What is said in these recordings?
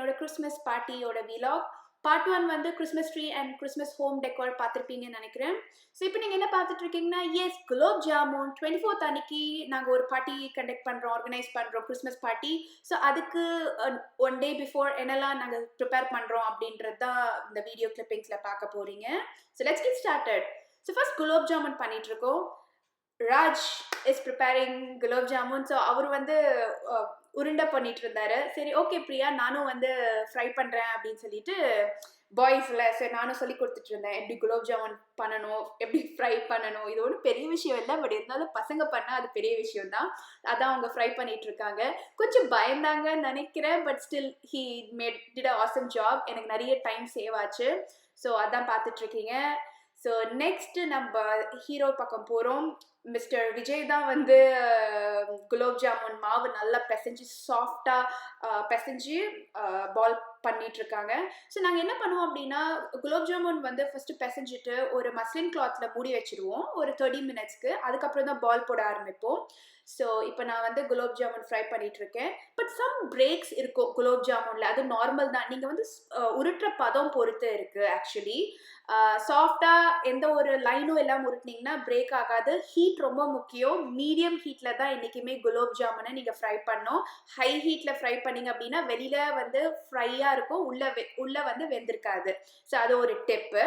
என்னோட Christmas பார்ட்டியோட vlog. Part 1 வந்து Christmas tree and Christmas home decor பார்த்துருப்பீங்கன்னு நினைக்கிறேன். ஸோ இப்போ நீங்கள் என்ன பார்த்துட்டு இருக்கீங்கன்னா, எஸ் குலோப் ஜாமுன் 24th அன்னைக்கு நாங்கள் ஒரு பார்ட்டி கண்டக்ட் பண்ணுறோம், ஆர்கனைஸ் பண்ணுறோம், கிறிஸ்மஸ் பார்ட்டி. ஸோ அதுக்கு 1 day பிஃபோர் என்னெல்லாம் நாங்கள் ப்ரிப்பேர் பண்ணுறோம் அப்படின்றது தான் இந்த வீடியோ கிளிப்பிங்ஸில் பார்க்க போகிறீங்க. So let's get started. So first gulab jamun பண்ணிகிட்ருக்கோம். Raj is preparing gulab jamun. So அவர் வந்து உருண்டை பண்ணிட்டு இருந்தாரு. சரி ஓகே பிரியா, நானும் வந்து ஃப்ரை பண்ணுறேன் அப்படின்னு சொல்லிட்டு பாய்ஸில் சரி நானும் சொல்லி கொடுத்துட்டு இருந்தேன், எப்படி குலோப் ஜாமுன் பண்ணணும், எப்படி ஃப்ரை பண்ணணும். இது ஒன்றும் பெரிய விஷயம் இல்லை, பட் இருந்தாலும் பசங்க பண்ணால் அது பெரிய விஷயம் தான். அதான் அவங்க ஃப்ரை பண்ணிட்டு இருக்காங்க. கொஞ்சம் பயந்தாங்கன்னு நினைக்கிறேன், but still he did a awesome job. எனக்கு நிறைய டைம் சேவ் ஆச்சு. ஸோ அதான் பார்த்துட்ருக்கீங்க. ஸோ நெக்ஸ்ட்டு நம்ம ஹீரோ பக்கம் போகிறோம். மிஸ்டர் விஜய் தான் வந்து குலோப் ஜாமுன் மாவு நல்லா பிசைஞ்சு சாஃப்டாக பிசைஞ்சு பால் பண்ணிகிட்ருக்காங்க. ஸோ நாங்கள் என்ன பண்ணுவோம் அப்படின்னா, குலோப் ஜாமுன் வந்து ஃபஸ்ட்டு பிசைஞ்சிட்டு ஒரு மஸ்லின் கிளாத்தில் மூடி வச்சுருவோம் ஒரு 30 minutesக்கு. அதுக்கப்புறம் தான் பால் போட ஆரம்பிப்போம். ஸோ இப்போ நான் வந்து குலோப் ஜாமுன் ஃப்ரை பண்ணிகிட்ருக்கேன். பட் சம் பிரேக்ஸ் இருக்கும் குலோப் ஜாமுனில், அது நார்மல் தான். நீங்கள் வந்து உருட்டுற பதம் பொறுத்து இருக்குது. ஆக்சுவலி சாஃப்டாக எந்த ஒரு லைனும் எல்லாம் உருட்டினீங்கன்னா பிரேக் ஆகாது. ஹீட் ரொம்ப முக்கியம். மீடியம் ஹீட்டில் தான் என்றைக்குமே குலோப் ஜாமுனை நீங்கள் ஃப்ரை பண்ணோம். ஹை ஹீட்டில் ஃப்ரை பண்ணிங்க அப்படின்னா வெளியில் வந்து ஃப்ரையாக இருக்கும், உள்ளே வந்து வெந்திருக்காது. ஸோ அது ஒரு டிப்பு.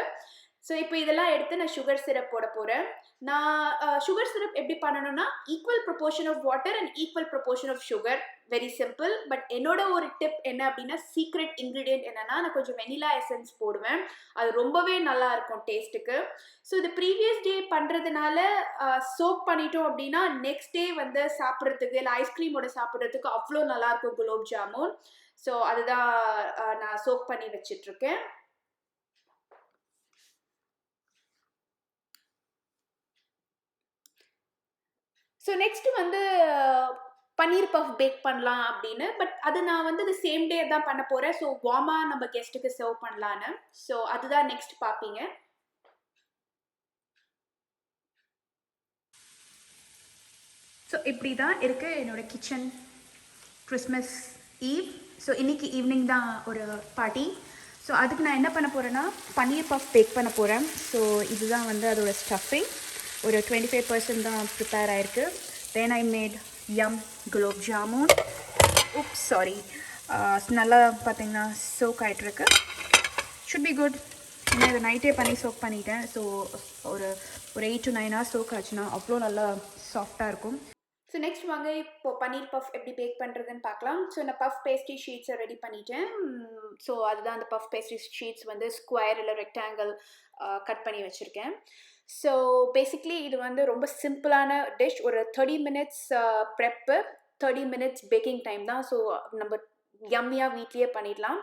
ஸோ இப்போ இதெல்லாம் எடுத்து நான் சுகர் சிரப் போட போகிறேன். நான் சுகர் சிரப் எப்படி பண்ணணும்னா, equal proportion of water and equal proportion of sugar. Very simple. But என்னோட ஒரு டிப் என்ன அப்படின்னா, சீக்ரெட் இன்க்ரீடியன்ட் என்னன்னா, நான் கொஞ்சம் வெனிலா எசன்ஸ் போடுவேன். அது ரொம்பவே நல்லா இருக்கும் டேஸ்ட்டுக்கு. ஸோ இது ப்ரீவியஸ் டே பண்ணுறதுனால சோக் பண்ணிட்டோம் அப்படின்னா நெக்ஸ்ட் டே வந்து சாப்பிட்றதுக்கு இல்லை ஐஸ்கிரீமோட சாப்பிட்றதுக்கு அவ்வளோ நல்லாயிருக்கும் குலோப் ஜாமுன். ஸோ அதுதான் நான் சோக் பண்ணி வச்சிட்ருக்கேன். ஸோ நெக்ஸ்ட்டு வந்து பன்னீர் பஃப் பேக் பண்ணலாம் அப்படின்னு. பட் அது நான் வந்து இது சேம் டே தான் பண்ண போகிறேன். ஸோ வார்மாக நம்ம கெஸ்ட்டுக்கு சர்வ் பண்ணலான்னு. ஸோ அதுதான் நெக்ஸ்ட் பார்ப்பீங்க. ஸோ இப்படி தான் இருக்குது என்னோடய கிச்சன் கிறிஸ்மஸ் ஈவ். ஸோ இன்றைக்கி ஈவினிங் தான் ஒரு பார்ட்டி. ஸோ அதுக்கு நான் என்ன பண்ண போகிறேன்னா, பன்னீர் பஃப் பேக் பண்ண போகிறேன். ஸோ இதுதான் வந்து அதோட ஸ்டஃபிங். ஒரு 25% தான் ப்ரிப்பேர் ஆகிருக்கு. Then I made yum gulab jamun. Sorry, நல்லா பார்த்தீங்கன்னா சோக் ஆகிட்டுருக்கு. Should be good. ஏன்னா இதை நைட்டே பண்ணி சோக் பண்ணிட்டேன். ஸோ ஒரு 8 to 9 hours சோக் ஆச்சுன்னா அவ்வளோ நல்லா சாஃப்டாக இருக்கும். ஸோ நெக்ஸ்ட் வாங்க இப்போது பன்னீர் பஃப் எப்படி பேக் பண்ணுறதுன்னு பார்க்கலாம். ஸோ நான் பஃப் பேஸ்ட்ரி ஷீட்ஸை ரெடி பண்ணிட்டேன். ஸோ அதுதான் அந்த பஃப் பேஸ்ட்ரி ஷீட்ஸ் வந்து ஸ்கொயர் இல்லை ரெக்டாங்கிள் கட் பண்ணி வச்சுருக்கேன். ஸோ பேசிக்லி இது வந்து ரொம்ப சிம்பிளான டிஷ். ஒரு 30 minutes ப்ரெப்பு, 30 minutes பேக்கிங் டைம் தான். ஸோ நம்ம யம்மியாக வீட்லேயே பண்ணிடலாம்.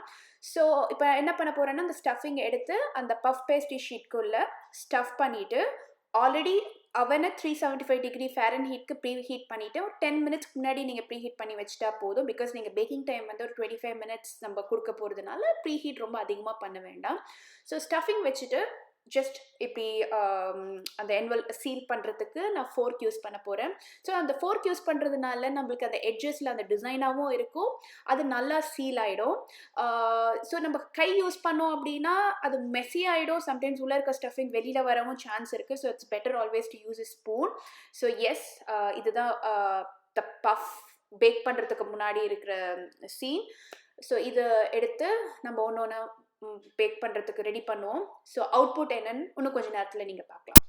ஸோ இப்போ என்ன பண்ண போகிறேன்னா, அந்த ஸ்டஃபிங் எடுத்து அந்த பஃப் பேஸ்ட்ரி ஷீட்குள்ளே ஸ்டஃப் பண்ணிவிட்டு ஆல்ரெடி அவனை 375 degree Fahrenheit ப்ரீ ஹீட் பண்ணிவிட்டு ஒரு 10 minutes முன்னாடி நீங்கள் ப்ரீ ஹீட் பண்ணி வச்சுட்டா போதும். பிகாஸ் நீங்கள் பேக்கிங் டைம் வந்து ஒரு 25 minutes நம்ம கொடுக்க போகிறதுனால ப்ரீ ஹீட் ரொம்ப அதிகமாக பண்ண வேண்டாம். ஸோ ஸ்டஃபிங் வச்சுட்டு ஜஸ்ட் இப்படி அந்த என்வல் சீல் பண்ணுறதுக்கு நான் ஃபோர்க் யூஸ் பண்ண போகிறேன். ஸோ அந்த ஃபோர்க் யூஸ் பண்ணுறதுனால நம்மளுக்கு அந்த எட்ஜஸில் அந்த டிசைனாகவும் இருக்கும், அது நல்லா சீல் ஆகிடும். ஸோ நம்ம கை யூஸ் பண்ணோம் அப்படின்னா அது மெஸ்ஸி ஆகிடும். சம்டைம்ஸ் உள்ளே இருக்க ஸ்டஃபிங் வெளியில் வரவும் சான்ஸ் இருக்குது. So it's better always to use a spoon. So yes, இதுதான் த பஃப் பேக் பண்ணுறதுக்கு முன்னாடி இருக்கிற சீன். ஸோ இதை எடுத்து நம்ம ஒன்று பேக் பண்ணுறதுக்கு ரெடி பண்ணுவோம். ஸோ அவுட்புட் என்னன்னு இன்னும் கொஞ்சம் நேரத்தில் நீங்கள் பார்க்கலாம்.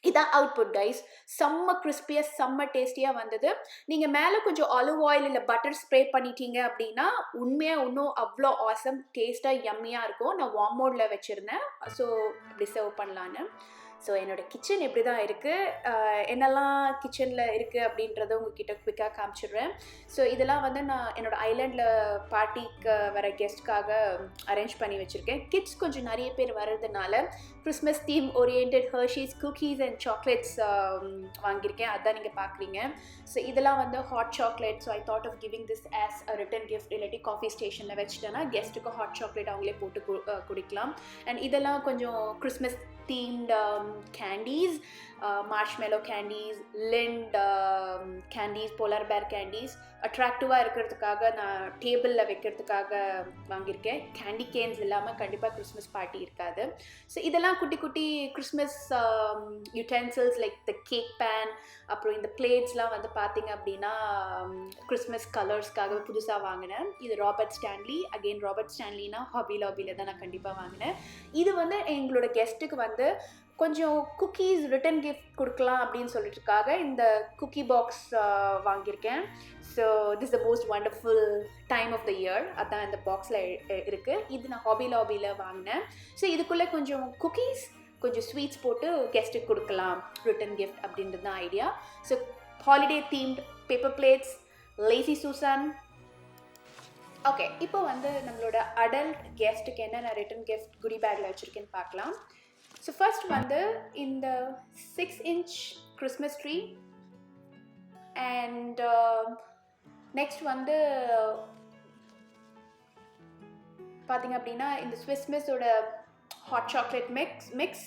இதான் அவுட்புட் கைஸ். செம்ம கிறிஸ்பியாக செம்ம டேஸ்டியாக வந்தது. நீங்கள் மேலே கொஞ்சம் ஆலிவ் ஆயில் இல்லை பட்டர் ஸ்ப்ரே பண்ணிட்டீங்க அப்படின்னா உண்மையாக இன்னும் அவ்வளோ ஆசம் டேஸ்ட்டாக யம்மியாக இருக்கும். நான் வார்ம் மோடில் வச்சுருந்தேன். ஸோ இப்படி சர்வ் பண்ணலான்னு. ஸோ என்னோடய கிச்சன் இப்படி தான் இருக்குது. என்னெல்லாம் கிச்சனில் இருக்குது அப்படின்றத உங்ககிட்ட குவிக்காக காமிச்சிடுறேன். ஸோ இதெல்லாம் வந்து நான் என்னோடய ஐலாண்டில் பார்ட்டிக்கு வர கெஸ்ட்காக அரேஞ்ச் பண்ணி வச்சுருக்கேன். கிட்ஸ் கொஞ்சம் நிறைய பேர் வர்றதுனால Christmas theme orient Hershey's cookies and chocolates வாங்கியிருக்கேன். அதான் நீங்கள் பார்க்குறீங்க. ஸோ இதெல்லாம் வந்து hot chocolate. So I thought of giving this as a return gift. இல்லாட்டி காஃபி ஸ்டேஷனில் வச்சுட்டேன்னா கெஸ்ட்டுக்கு ஹாட் சாக்லேட் அவங்களே போட்டு குடிக்கலாம். அண்ட் இதெல்லாம் கொஞ்சம் Christmas themed candies, marshmallow candies, Lind candies, polar bear candies. அட்ராக்டிவாக இருக்கிறதுக்காக நான் டேபிளில் வைக்கிறதுக்காக வாங்கியிருக்கேன். கேண்டி கேன்ஸ் இல்லாமல் கண்டிப்பாக கிறிஸ்மஸ் பார்ட்டி இருக்காது. ஸோ இதெல்லாம் குட்டி குட்டி Christmas utensils like the cake pan, அப்புறம் இந்த பிளேட்ஸ்லாம் வந்து பார்த்திங்க அப்படின்னா கிறிஸ்மஸ் கலர்ஸ்க்காக புதுசாக வாங்கினேன். இது ராபர்ட் ஸ்டான்லி. அகெயின் ராபர்ட் ஸ்டான்லினா ஹாபி லாபியில் தான் நான் கண்டிப்பாக வாங்கினேன். இது வந்து எங்களோட கெஸ்ட்டுக்கு வந்து கொஞ்சம் குக்கீஸ் ரிட்டன் கிஃப்ட் கொடுக்கலாம் அப்படின்னு சொல்லிட்டுருக்காக இந்த குக்கி பாக்ஸ் வாங்கியிருக்கேன். So this the most wonderful time of the year. அதான் இந்த பாக்ஸில் இருக்குது. இது நான் ஹாபி லாபியில் வாங்கினேன். ஸோ இதுக்குள்ளே கொஞ்சம் குக்கீஸ் கொஞ்சம் ஸ்வீட்ஸ் போட்டு கெஸ்ட்டுக்கு கொடுக்கலாம் ரிட்டன் கிஃப்ட் அப்படின்றது தான் idea. So holiday themed paper plates, lazy Susan. Okay, இப்போ வந்து நம்மளோட அடல்ட் கெஸ்ட்டுக்கு என்னென்ன ரிட்டன் கிஃப்ட் குடி பேக்கில் வச்சுருக்கேன்னு பார்க்கலாம். ஸோ ஃபர்ஸ்ட் வந்து இந்த 6-inch Christmas tree, and next வந்து பார்த்திங்க அப்படின்னா இந்த ஸ்விஸ் மிஸ்ஸோட hot chocolate mix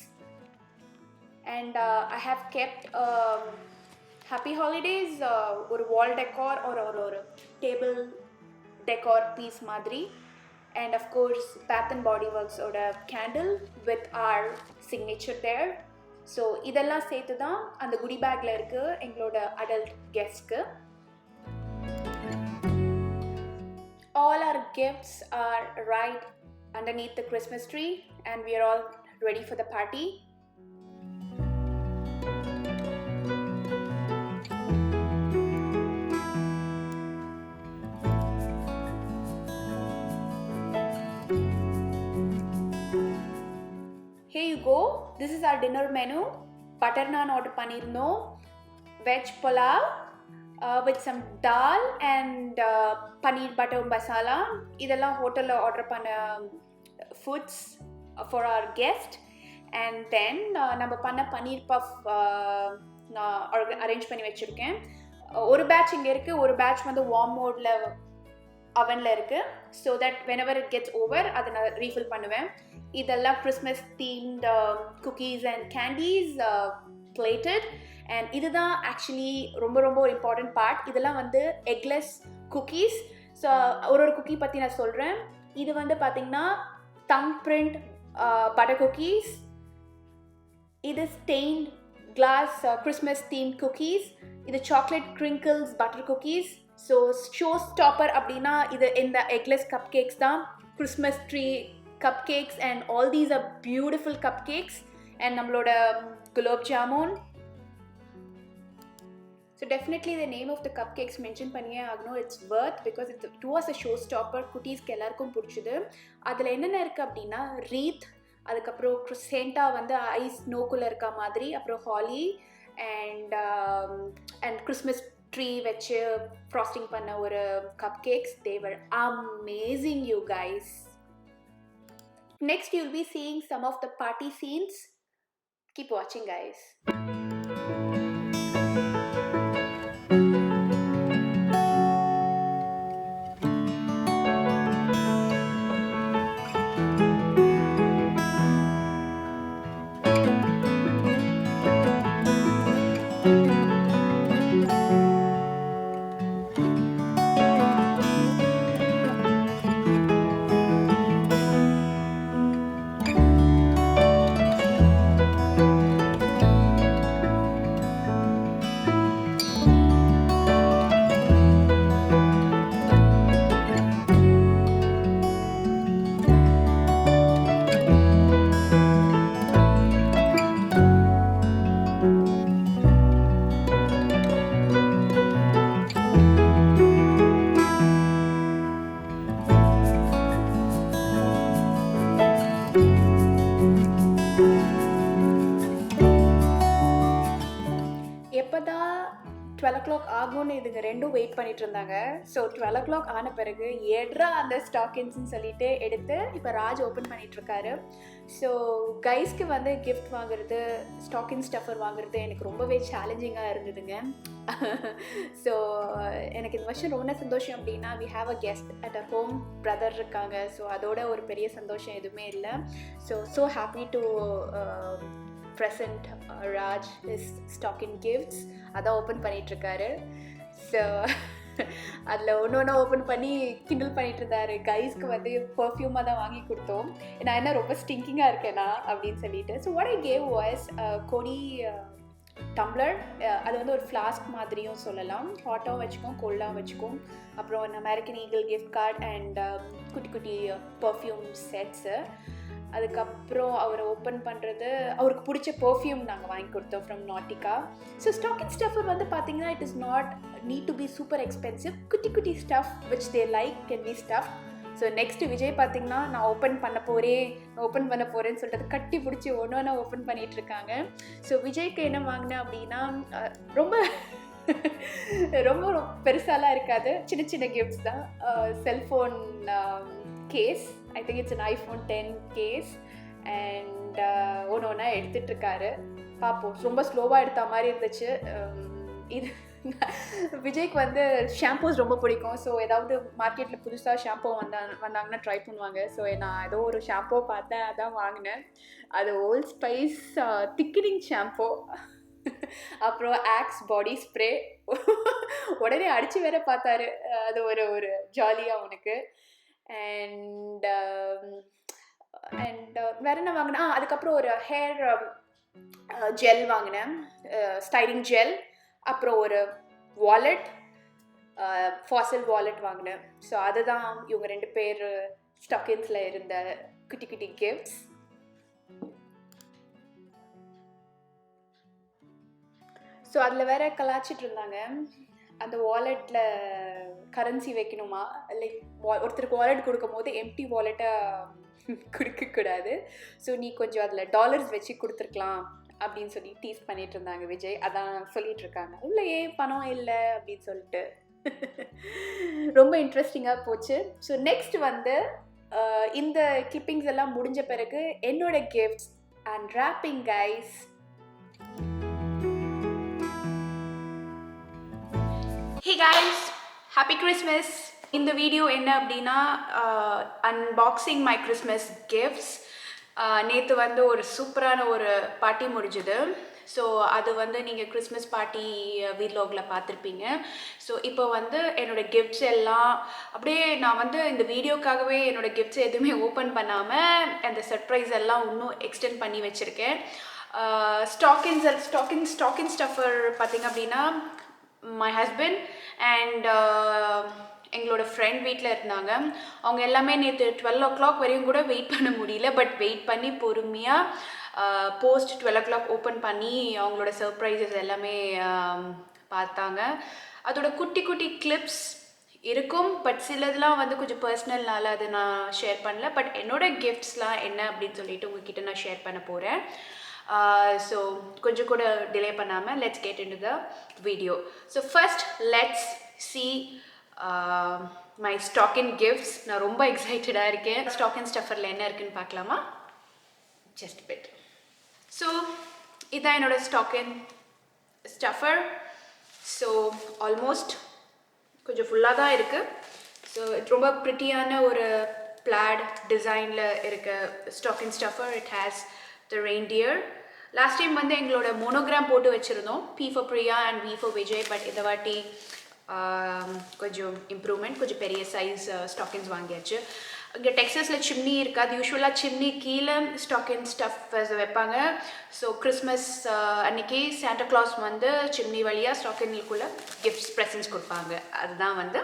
and I have kept happy holidays ஒரு வால் டெக்கார் ஒரு டேபிள் டெக்கார் பீஸ் மாதிரி. And of course Bath and Body Works oda candle with our signature there. So idella sethu dhaan and goodie bag la irukku engaloda adult guest ku. All our gifts are right underneath the Christmas tree and we are all ready for the party. Here you go. This is our dinner menu. Butter naan order pannirundom, veg pulao with some dal and paneer butter masala. Idella hotel la order panna foods for our guest. And then நம்ம பண்ண பன்னீர் puff நான் arrange பண்ணி வச்சுருக்கேன். ஒரு batch இங்கே இருக்குது, ஒரு batch வந்து வார்ம் மோடில் அவனில் இருக்குது. So that whenever it gets over அதை நான் ரீஃபில் பண்ணுவேன். இதெல்லாம் Christmas themed cookies and candies plated. அண்ட் இதுதான் ஆக்சுவலி ரொம்ப ரொம்ப ஒரு இம்பார்ட்டன்ட் பார்ட். இதெல்லாம் வந்து எக்லெஸ் குக்கீஸ். ஸோ ஒரு குக்கி பற்றி நான் சொல்கிறேன். இது வந்து பார்த்திங்கன்னா தம் பிரிண்ட் பட்டர் குக்கீஸ், இது stained glass Christmas theme cookies, இது chocolate crinkles butter cookies. So showstopper அப்படின்னா இது இந்த எக்லெஸ் கப் கேக்ஸ் தான். Christmas tree cupcakes and all these are beautiful cupcakes and நம்மளோட gulab jamun. So definitely the name of the cupcakes mention பண்ணியே ஆகணும். It's worth because it was a showstopper. குட்டீஸ்க்கு எல்லாருக்கும் பிடிச்சது. அதில் என்னென்ன இருக்குது அப்படின்னா ரீத், அதுக்கப்புறம் சென்டா வந்து ஐஸ் நோக்குள்ளே இருக்க மாதிரி, அப்புறம் ஹாலி அண்ட் கிறிஸ்மஸ் ட்ரீ வச்சு ஃப்ராஸ்டிங் பண்ண ஒரு cupcakes. They were amazing you guys. Next you'll be seeing some of the party scenes. Keep watching guys. எப்போ தான் 12 o'clock ஆகும்னு இதுங்க ரெண்டும் வெயிட் பண்ணிட்டு இருந்தாங்க. ஸோ 12 o'clock ஆன பிறகு ஏட்ரா அந்த ஸ்டாக்கின்ஸ்ன்னு சொல்லிட்டு எடுத்து இப்போ ராஜ் ஓப்பன் பண்ணிகிட்ருக்காரு. ஸோ கைஸ்க்கு வந்து கிஃப்ட் வாங்குறது, ஸ்டாக்கின் ஸ்டஃபர் வாங்குறது எனக்கு ரொம்பவே சேலஞ்சிங்காக இருந்ததுங்க. ஸோ எனக்கு இந்த வருஷம் ரொம்ப சந்தோஷம் அப்படின்னா we have a guest at a home, brother இருக்காங்க. ஸோ அதோட ஒரு பெரிய சந்தோஷம் எதுவுமே இல்லை. So happy to present Raj his stocking gifts. அதான் ஓப்பன் பண்ணிகிட்ருக்காரு. ஸோ அதில் ஒன்று ஒன்றா ஓப்பன் பண்ணி கிண்டல் பண்ணிட்டு இருந்தாரு. கைஸ்க்கு வந்து பர்ஃப்யூமாக தான் வாங்கி கொடுத்தோம். நான் என்ன ரொம்ப ஸ்டிங்கிங்காக இருக்கேனா அப்படின்னு சொல்லிட்டு. So what I gave was கொடி டம்ளர். அது வந்து ஒரு ஃப்ளாஸ்க் மாதிரியும் சொல்லலாம். ஹாட்டாகவும் வச்சுக்கோம், கோல்டாகவும் வச்சுக்கோம். அப்புறம் American eagle gift card and குட்டி குட்டி பர்ஃப்யூம் செட்ஸு. அதுக்கப்புறம் அவர் ஓப்பன் பண்ணுறது அவருக்கு பிடிச்ச பர்ஃப்யூம் நாங்கள் வாங்கி கொடுத்தோம் from Nautica. So stocking stuffer வந்து பார்த்தீங்கன்னா it is not need to be super expensive. குட்டி குட்டி stuff which they like can be stuff. So next Vijay பார்த்தீங்கன்னா நான் ஓப்பன் பண்ண போகிறேன்னு சொல்லிட்டு கட்டி பிடிச்சி ஒன்று ஒன்றா ஓப்பன் பண்ணிகிட்ருக்காங்க. ஸோ விஜய்க்கு என்ன வாங்கினேன் அப்படின்னா ரொம்ப ரொம்ப பெருசாலாம் இருக்காது, சின்ன சின்ன கிஃப்ட்ஸ் தான். Cellphone case, I think it's an iPhone 10 case and ஒன்று ஒன்றா எடுத்துகிட்ருக்காரு. பார்ப்போம். ரொம்ப ஸ்லோவாக எடுத்த மாதிரி இருந்துச்சு. இது விஜய்க்கு வந்து ஷாம்பூஸ் ரொம்ப பிடிக்கும். ஸோ ஏதாவது மார்க்கெட்டில் புதுசாக ஷாம்பூ வந்தாங்கன்னா ட்ரை பண்ணுவாங்க. ஸோ நான் ஏதோ ஒரு ஷாம்பூ பார்த்தேன், அதான் வாங்கினேன். அது ஓல்ட் ஸ்பைஸ் திக்கனிங் ஷாம்பூ. அப்புறம் ஆக்ஸ் பாடி ஸ்ப்ரே. உடனே அடித்து வேற பார்த்தாரு. அது ஒரு ஜாலியாக உனக்கு. அண்ட் வேற என்ன வாங்கினா, அதுக்கப்புறம் ஒரு ஹேர் ஜெல் வாங்கினேன், ஸ்டைலிங் ஜெல். அப்புறம் ஒரு வாலெட், ஃபாசில் வாலெட் வாங்கினேன். ஸோ அதுதான் இவங்க 2 பேர் ஸ்டாக்கின்ஸில் இருந்த குட்டி குட்டி கிஃப்ட்ஸ். ஸோ அதில் வேற கலாச்சிட்டு இருந்தாங்க, அந்த வாலெட்டில் கரன்சி வைக்கணுமா, லைக் ஒருத்தருக்கு வாலெட் கொடுக்கும் போது எம்டி வாலெட்டை கொடுக்கக்கூடாது. ஸோ நீ கொஞ்சம் அதில் டாலர்ஸ் வச்சு கொடுத்துருக்கலாம் அப்படின்னு சொல்லி டீஸ் பண்ணிட்டு இருந்தாங்க விஜய். அதான் சொல்லிட்டு இருக்காங்க, இல்லை ஏன் பணம் இல்லை அப்படின்னு சொல்லிட்டு. ரொம்ப இன்ட்ரெஸ்டிங்காக போச்சு. ஸோ நெக்ஸ்ட் வந்து இந்த கிளிப்பிங்ஸ் எல்லாம் முடிஞ்ச பிறகு என்னோட gifts and wrapping guys. Hey guys, happy Christmas. இந்த வீடியோ என்ன அப்படின்னா அன்பாக்சிங் மை கிறிஸ்மஸ் கிஃப்ட்ஸ். நேற்று வந்து ஒரு சூப்பரான ஒரு பார்ட்டி முடிஞ்சுது. ஸோ அது வந்து நீங்கள் கிறிஸ்மஸ் பார்ட்டி வீலாகில் பார்த்துருப்பீங்க. ஸோ இப்போ வந்து என்னோடய கிஃப்ட்ஸ் எல்லாம் அப்படியே நான் வந்து இந்த வீடியோக்காகவே என்னோடய கிஃப்ட்ஸ் எதுவுமே ஓப்பன் பண்ணாமல் அந்த சர்ப்ரைஸ் எல்லாம் இன்னும் எக்ஸ்டெண்ட் பண்ணி வச்சுருக்கேன். ஸ்டாக்கிங் ஸ்டஃபர் பார்த்திங்க அப்படின்னா மை ஹஸ்பண்ட் அண்ட் எங்களோட ஃப்ரெண்ட் வீட்டில் இருந்தாங்க. அவங்க எல்லாமே நேற்று 12 o'clock வரையும் கூட வெயிட் பண்ண முடியல. பட் வெயிட் பண்ணி பொறுமையாக போஸ்ட் 12 o'clock ஓப்பன் பண்ணி அவங்களோட சர்ப்ரைசஸ் எல்லாமே பார்த்தாங்க. அதோட குட்டி குட்டி கிளிப்ஸ் இருக்கும். பட் சிலதெல்லாம் வந்து கொஞ்சம் பர்சனல்னால அதை நான் ஷேர் பண்ணல. பட் என்னோடய கிஃப்ட்ஸ்லாம் என்ன அப்படின்னு சொல்லிட்டு உங்ககிட்ட நான் ஷேர் பண்ண போகிறேன். ஸோ கொஞ்சம் கூட டிலே பண்ணாமல் let's get into the video. So first let's see my ஸ்டாக்கின் கிஃப்ட்ஸ். நான் ரொம்ப எக்ஸைட்டடாக இருக்கேன். ஸ்டாக்கின் ஸ்டஃபரில் என்ன இருக்குன்னு பார்க்கலாமா? Just bit. ஸோ இதுதான் என்னோடய ஸ்டாக்கின் ஸ்டஃபர். ஸோ ஆல்மோஸ்ட் கொஞ்சம் ஃபுல்லாக தான் இருக்குது. ஸோ ரொம்ப ப்ரிட்டியான ஒரு பிளாட் டிசைனில் இருக்க stocking stuffer. It has the reindeer. Last time வந்து எங்களோட மோனோகிராம் போட்டு வச்சுருந்தோம், P for Priya and V for Vijay. But இந்த வாட்டி கொஞ்சம் இம்ப்ரூவ்மெண்ட், கொஞ்சம் பெரிய சைஸ் ஸ்டாக்கின்ஸ் வாங்கியாச்சு. இங்கே டெக்ஸஸில் சிம்னி இருக்காது. யூஸ்வலாக சிம்னி கீழே ஸ்டாக்கின் ஸ்டஃப் வைப்பாங்க. ஸோ கிறிஸ்மஸ் அன்றைக்கி சாண்டா கிளாஸ் வந்து சிம்னி வழியாக ஸ்டாக்கின்குள்ளே கிஃப்ட்ஸ் ப்ரெசன்ட்ஸ் கொடுப்பாங்க. அதுதான் வந்து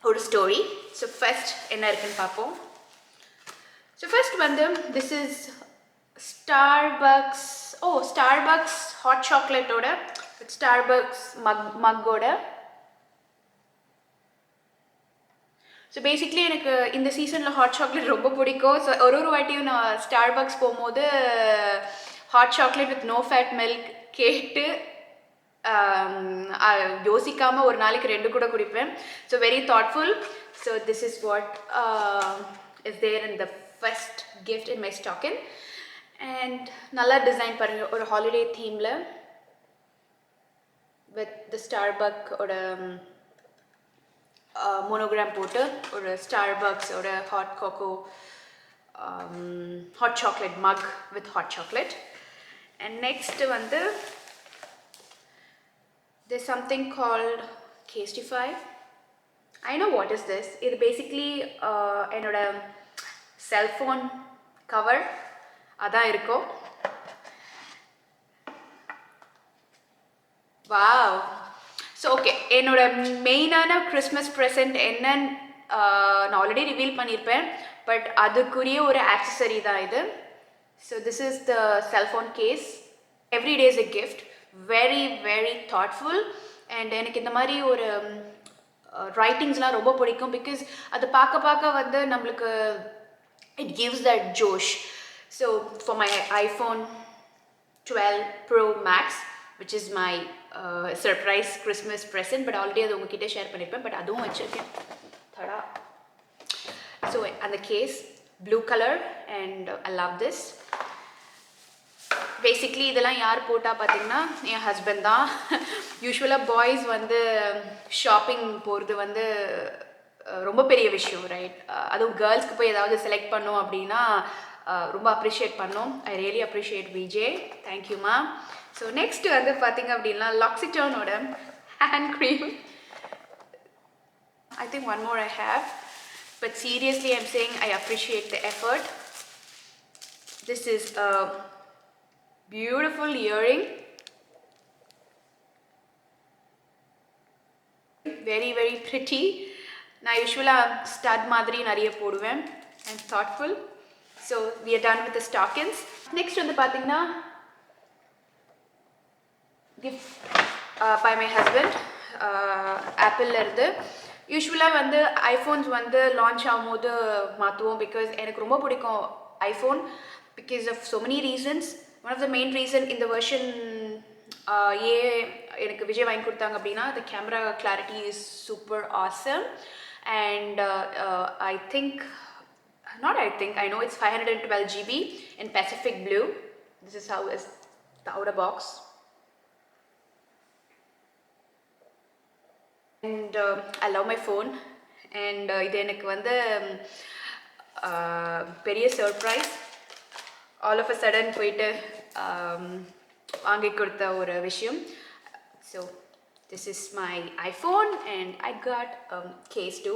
ஒரு ஸ்டோரி. ஸோ ஃபர்ஸ்ட் என்ன இருக்குன்னு பார்ப்போம். ஸோ ஃபர்ஸ்ட் வந்து திஸ் இஸ் ஸ்டார்பக்ஸ் ஹாட் சாக்லேட்டோட ஸ்டார்பக்ஸ் மக்கோட. ஸோ பேசிக்லி எனக்கு இந்த சீசனில் ஹாட் சாக்லேட் ரொம்ப பிடிக்கும். ஸோ ஒரு வாட்டியும் நான் ஸ்டார்பக்ஸ் போகும்போது hot chocolate with no fat milk கேட்டு யோசிக்காமல் ஒரு நாளைக்கு 2 கூட குடிப்பேன். So very thoughtful. So this is what is there in the first gift in my stocking. And நல்லா டிசைன் பாருங்கள், ஒரு ஹாலிடே தீமில் வித் த ஸ்டார்பக்கோட மோனோகிராம் போட்டு ஒரு ஸ்டார்பக்ஸோட hot chocolate mug with hot chocolate. And next வந்து there's something called Casetify. I know what is this. இது basically என்னோட செல்ஃபோன் கவர் அதான் இருக்கும். வாவ். ஸோ ஓகே, என்னோட மெயினான கிறிஸ்மஸ் ப்ரெசென்ட் என்னன்னு நான் ஆல்ரெடி ரிவீல் பண்ணியிருப்பேன், பட் அதுக்குரிய ஒரு ஆக்சசரி தான் இது. So this is the cellphone case. Every day is a gift. Very very thoughtful. And எனக்கு இந்த மாதிரி ஒரு ரைட்டிங்ஸ்லாம் ரொம்ப பிடிக்கும். பிகாஸ் அது பார்க்க பார்க்க வந்து நம்மளுக்கு it gives that josh. So for my iPhone 12 Pro Max, which is my surprise Christmas present, but already அது உங்ககிட்ட ஷேர் பண்ணிருப்பேன், பட் அதுவும் வச்சிருக்கேன். தடா. So and the case blue color, and I love this. Basically இதெல்லாம் யார் போட்டால் பார்த்தீங்கன்னா என் husband தான். யூஸ்வலாக பாய்ஸ் வந்து ஷாப்பிங் போகிறது வந்து ரொம்ப பெரிய விஷயம், ரைட்? அதுவும் கேர்ள்ஸ்க்கு போய் ஏதாவது செலக்ட் பண்ணோம் அப்படின்னா ரொம்ப அப்ரிஷியேட் பண்ணோம். I really appreciate VJ. தேங்க்யூமா. ஸோ நெக்ஸ்ட் வந்து பார்த்தீங்க அப்படின்னா லாக்ஸிட்டோனோட hand cream. I think one more I have, but seriously I am saying I appreciate the effort. This is a beautiful earring. Very very pretty. நான் யூஸ்வலாக stud மாதிரி நிறைய போடுவேன். I'm thoughtful. So we are done with the stockings. Next வந்து பார்த்தீங்கன்னா gift by my husband. ஆப்பிளில் இருந்து. யூஸ்வலாக வந்து ஐஃபோன்ஸ் வந்து லான்ச் ஆகும்போது மாற்றுவோம், பிகாஸ் எனக்கு ரொம்ப பிடிக்கும் iPhone, because of so many reasons. One of the main reason in the version எனக்கு விஜய் வாங்கி கொடுத்தாங்க அப்படின்னா the camera clarity is super awesome, and I know it's 512 GB in Pacific Blue. This is how is the outer box, and I love my phone, and இது எனக்கு வந்து பெரிய surprise. All of a sudden போயிட்டு வாங்கி கொடுத்த ஒரு விஷயம். So this is my iPhone, and I got case too.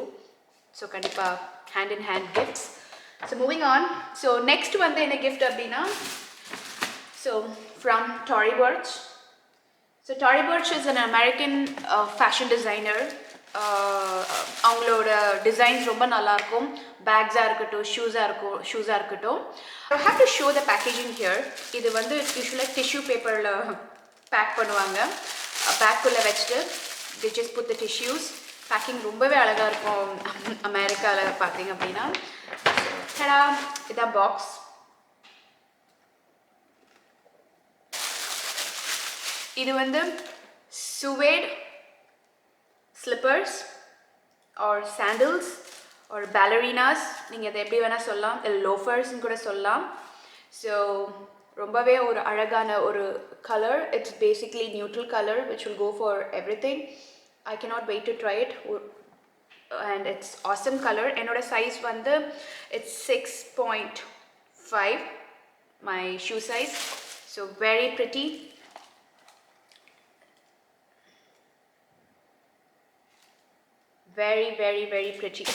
So கண்டிப்பாக hand in hand gifts. So moving on. So next வந்து என்ன கிஃப்ட் அப்படின்னா, so from Tory Burch. So Tory Burch is an American fashion designer. அவங்களோட designs ரொம்ப நல்லாயிருக்கும். பேக்ஸாக இருக்கட்டும், ஷூஸாக இருக்கட்டும். I have to show the packaging here. இது வந்து யூஸ்வலாக டிஷ்யூ பேப்பரில் பேக் பண்ணுவாங்க. பேக்குள்ளே வச்சுட்டு they just put the tissues. Packing ரொம்பவே அழகாக இருக்கும் அமெரிக்காவில் பார்த்தீங்க அப்படின்னா. இதான் பாக்ஸ். இது வந்து suede slippers or sandals or ballerinas, நீங்கள் இதை எப்படி வேணால் சொல்லலாம், இல்லை லோஃபர்ஸ்ன்னு கூட சொல்லலாம். ஸோ ரொம்பவே ஒரு அழகான ஒரு colour. It's basically neutral colour which will go for everything. I cannot wait to try it, and it's awesome color. என்னோட சைஸ் வந்து it's 6.5, my shoe size. So very pretty. Very very very pretty.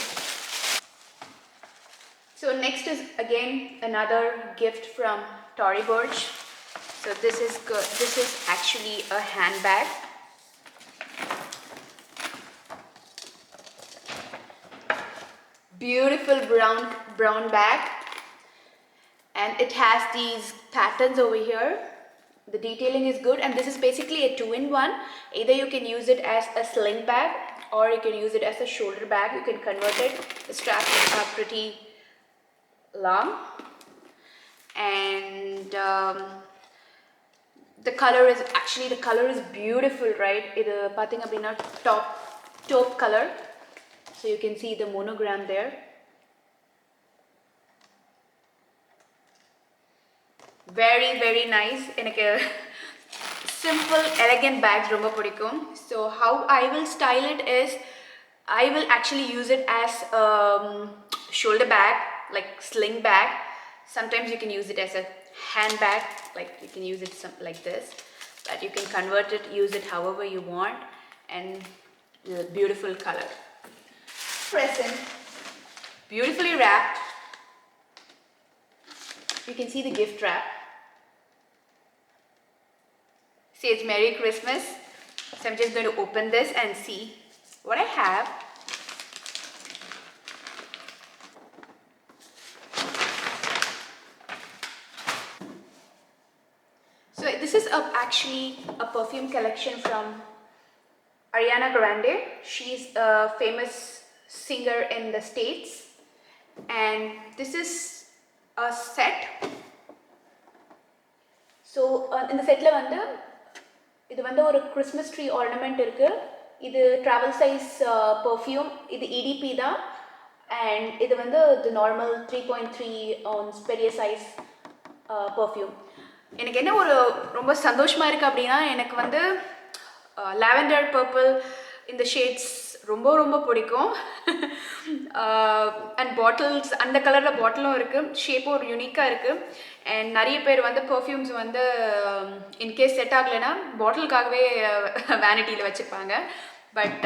So next is again another gift from Tory Burch. So this is good. This is actually a handbag. Beautiful brown bag, and it has these patterns over here. The detailing is good, and this is basically a 2-in-1. Either you can use it as a sling bag, or you can use it as a shoulder bag. You can convert it. The straps are pretty long, and the color is beautiful, right? Idu pathinga appadina taupe color, so you can see the monogram there. Very very nice. Enakku simple elegant bags romba pidikum. So how I will style it is, I will actually use it as shoulder bag, like sling bag. Sometimes you can use it as a handbag, like you can use it like this, but you can convert it, use it however you want. And This is a beautiful color. Present, beautifully wrapped. You can see the gift wrap. Says Merry Christmas. So I'm just going to open this and see what I have. So this is actually a perfume collection from Ariana Grande. She's a famous singer in the States. And this is a set. So in the set la vandu இது வந்து ஒரு Christmas tree ornament இருக்கு. இது travel size perfume. இது EDP தான். And இது வந்து தி normal 3.3 ounce பெரிய சைஸ் பர்ஃப்யூம். எனக்கு என்ன ஒரு ரொம்ப சந்தோஷமாக இருக்குது அப்படின்னா, எனக்கு வந்து லாவெண்டர் பர்பிள் இந்த ஷேட்ஸ் ரொம்ப ரொம்ப பிடிக்கும். அண்ட் பாட்டில்ஸ் அந்த கலரில் பாட்டிலும் இருக்குது. ஷேப்பும் ஒரு யூனிக்காக இருக்குது. அண்ட் நிறைய பேர் வந்து பர்ஃப்யூம்ஸ் வந்து இன்கேஸ் செட் ஆகலைன்னா பாட்டிலுக்காகவே வேனிட்டியில் வச்சுருப்பாங்க. But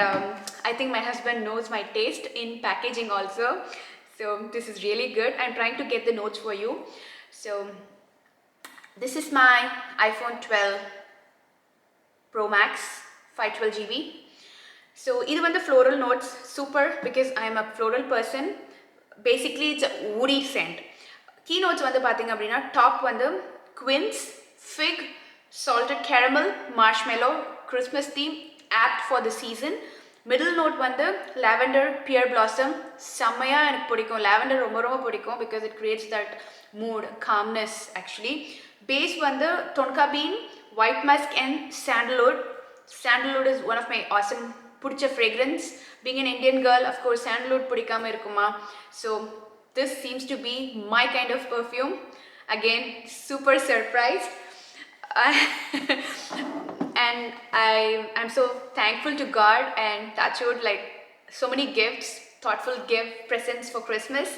I think my husband knows my taste in packaging also. So this is really good. I'm trying to get the notes for you. So this is my iPhone 12 Pro Max 512 GB. So இது வந்து floral notes, super, because I am a floral person. Basically it's a woody scent. Key notes வந்து பார்த்தீங்க அப்படின்னா, top வந்து quince, fig, salted caramel, marshmallow, Christmas theme, apt for the season. Middle note வந்து lavender, pear blossom. செம்மையாக எனக்கு பிடிக்கும். lavender ரொம்ப ரொம்ப பிடிக்கும் because it creates that mood, calmness actually. Base வந்து tonka bean, white musk and sandalwood. Sandalwood is one of my awesome பிடிச்ச fragrance. Being an Indian girl, of course sandalwood பிடிக்காம இருக்குமா. So this seems to be my kind of perfume. Again, super surprised. And I'm so thankful to God and touchwood, like so many gifts, thoughtful gift presents for Christmas.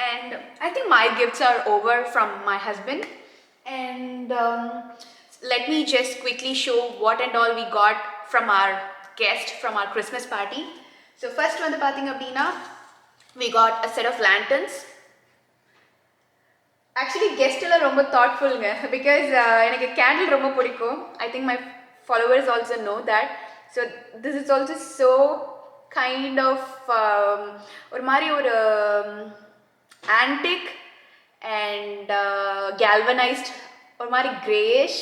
And I think my gifts are over from my husband. And let me just quickly show what and all we got from our guest from our Christmas party. So first வந்து பார்த்தீங்க அப்படின்னா, we got a set of lanterns. Actually guest எல்லாம் ரொம்ப thoughtfulங்க, because எனக்கு candle ரொம்ப பிடிக்கும். I think my followers also know that. So this is also so kind of ஒரு மாதிரி ஒரு antique and galvanized, ஒரு மாதிரி grayish,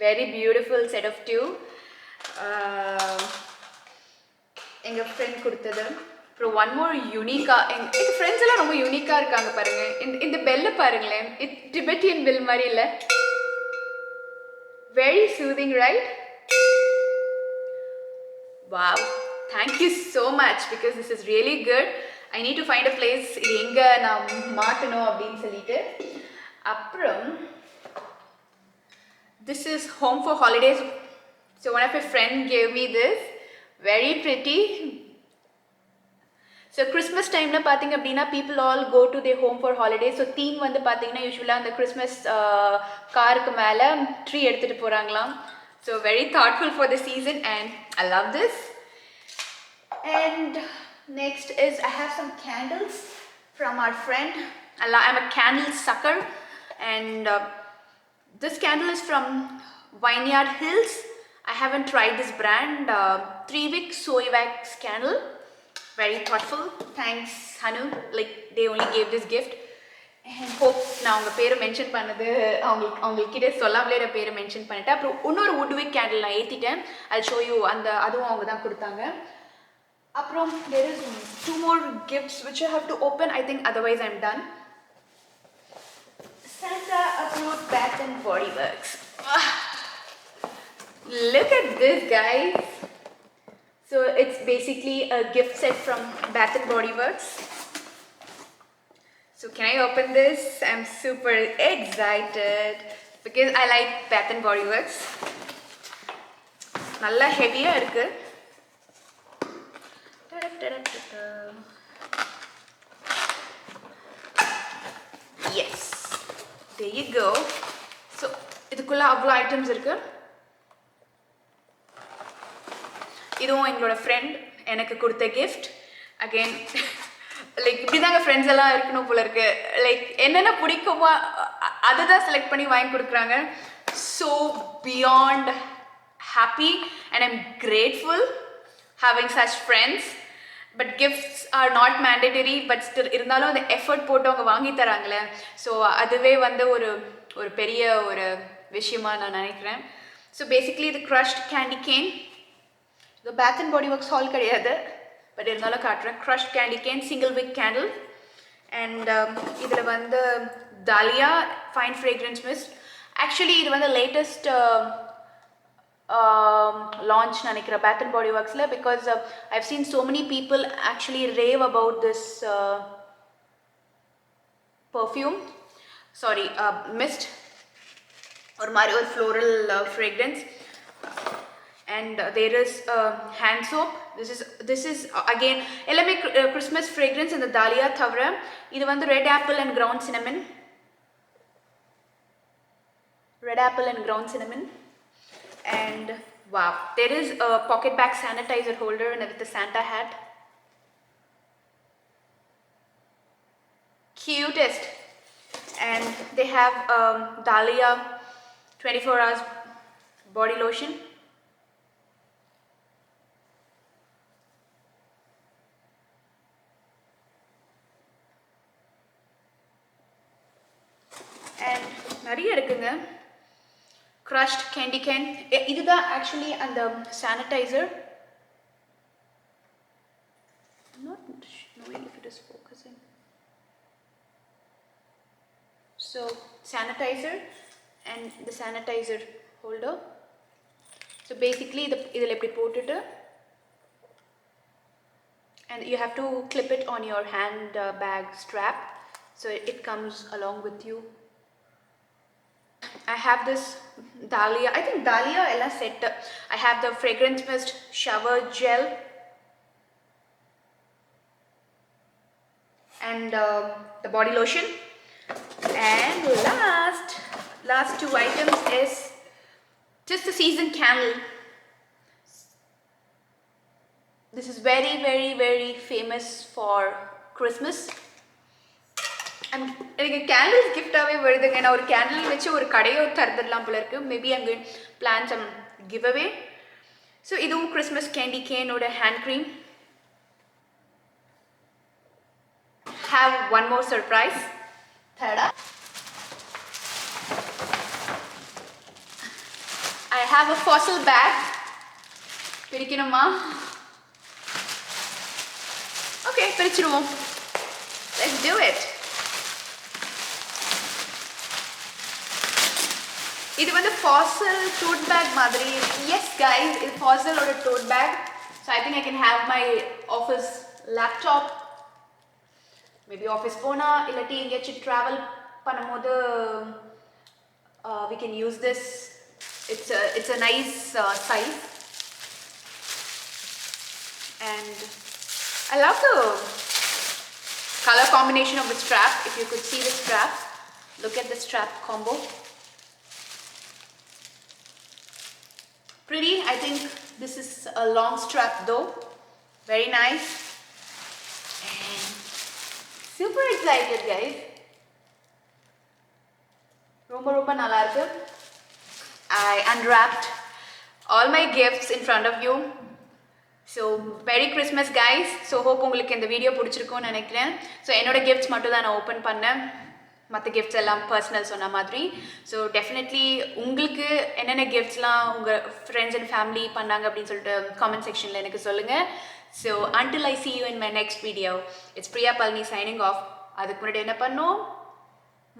very beautiful set of two. எங்கள் ஃப்ரெண்ட் கொடுத்தது. அப்புறம் ஒன் மோர் யூனிக்காக எங்கள் ஃப்ரெண்ட்ஸ் எல்லாம் ரொம்ப யூனிக்காக இருக்காங்க பாருங்கள். இந்த பெல்லை பாருங்களேன், டிபெட்டியன் பெல் மாதிரி இல்லை, very soothing, right? Wow, thank you so much, because this is really good. I need to find a place இது எங்கே நான் மாட்டணும் அப்படின்னு சொல்லிட்டு. அப்புறம் this is home for holidays. So one of my friends gave me this, very pretty. So Christmas time la pathinga appadina people all go to their home for holidays. So theme vandu pathina usually and the Christmas car ku mela tree edutittu poranglam. So very thoughtful for the season and I love this. And next is I have some candles from our friend. I'm a candle sucker. And this candle is from Vineyard Hills. I haven't tried this brand. 3-wick soy wax candle. Very thoughtful. Thanks Hanu. Like they only gave this gift. And hope நான் உங்கள் பேரை mention பண்ணது அவங்கக்கிட்ட சொல்லாமலே பேரை mention பண்ணிட்டேன். அப்புறம் இன்னொரு woodwick candle நான் ஏற்றிட்டேன். I'll show you. அதுவும் அவங்க தான் கொடுத்தாங்க. அப்புறம் there is 2 more gifts which I have to open. I think otherwise I'm done. Santa approved Bath and Body Works. Look at this, guys. So it's basically a gift set from Bath and Body Works. So can I open this? I'm super excited because I like Bath and Body Works. Nalla heavy-ஆ இருக்கு. Yes. There you go. So இதுக்குள்ள அவ்வளோ items இருக்கு. இதுவும் எங்களோட friend எனக்கு கொடுத்த gift again like இப்படிதாங்க friends எல்லாம் இருக்கணும் போல இருக்கு. லைக் என்னென்ன பிடிக்குமோ அதை தான் செலக்ட் பண்ணி வாங்கி கொடுக்குறாங்க. So beyond happy and I'm grateful having such friends. But gifts are not mandatory, but still இருந்தாலும் அந்த எஃபர்ட் போட்டு அவங்க வாங்கி தராங்களே, ஸோ அதுவே வந்து ஒரு ஒரு பெரிய ஒரு விஷயமா நான் நினைக்கிறேன். ஸோ பேசிக்லி இது க்ரஷ்ட் கேண்டி கேன். இது Bath and Body Works haul கிடையாது, பட் இருந்தாலும் காட்டுறேன். Crushed candy cane single wick candle. And இதில் வந்து Dahlia fine fragrance mist. Actually இது வந்து latest launch nanikra Bath and Body Works la, because I've seen so many people actually rave about this perfume, sorry, mist or mari or floral fragrance. And there is hand soap. This is again ellame Christmas fragrance in the Dahlia thavra. Idu vandu red apple and ground cinnamon. Red apple and ground cinnamon. And wow, there is a pocket bag sanitizer holder and with the Santa hat. Cutest. And they have Dahlia 24 hours body lotion. And நிறைய இருக்குங்க. Crushed candy cane. This is actually and the sanitizer. I'm not knowing if it is focusing. So sanitizer and the sanitizer holder. So basically the idhil eppadi potutu, and you have to clip it on your hand bag strap, so it comes along with you. I have this Dahlia, I think Dahlia ella set. I have the fragrance mist shower gel and the body lotion. And last two items is just the season candle. This is very very very famous for Christmas. எனக்கு candles கிஃப்டாகவே வருதுங்க. நான் ஒரு candle வச்சு ஒரு கடையை தரதெல்லாம் போல இருக்கு. Maybe அங்கே plan some giveaway. So இதுவும் கிறிஸ்மஸ் கேண்டி கேனோட hand cream. Have one more surprise. தேர்டா I have a Fossil bag. பிரிக்கணுமா? ஓகே, பிரிச்சிடுவோம். Let's do it. இது வந்து ஃபாசில் tote bag மாதிரி. Yes guys, இது ஃபாசில் ஓட tote bag. So I think I can have my office laptop. Maybe office போனா இல்லாட்டி எங்கேயாச்சும் travel பண்ணும்போது we can use this. It's a nice size. And I love the color combination of the strap. If you could see the strap, look at the strap combo. Pretty. I think this is a long strap though. Very nice. And super excited guys. Romba nalla irukku. I unwrapped all my gifts in front of you. So Merry Christmas guys. So hope உங்களுக்கு இந்த video பிடிச்சிருக்கும்னு நினைக்கிறேன். So என்னோட gifts மட்டும் தான் நான் open பண்ணேன். மற்ற கிஃப்ட்ஸ் எல்லாம் பர்சனல் சொன்ன மாதிரி. ஸோ டெஃபினெட்லி உங்களுக்கு என்னென்ன கிஃப்ட்ஸ்லாம் உங்கள் ஃப்ரெண்ட்ஸ் அண்ட் ஃபேமிலி பண்ணாங்க அப்படின்னு சொல்லிட்டு காமெண்ட் செக்ஷனில் எனக்கு சொல்லுங்கள். So until I see you in my next video, it's Priya Palani signing off. அதுக்கு முன்னாடி என்ன பண்ணோம்?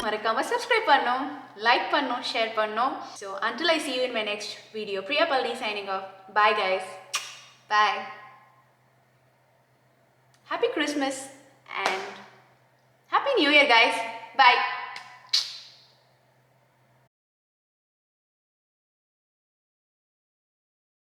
மறக்காமல் சப்ஸ்கிரைப் பண்ணோம், லைக் பண்ணோம், ஷேர் பண்ணோம். So until I see you in my next video, Priya Palani signing off. Bye guys. Bye. Happy Christmas and Happy New Year guys. Bye.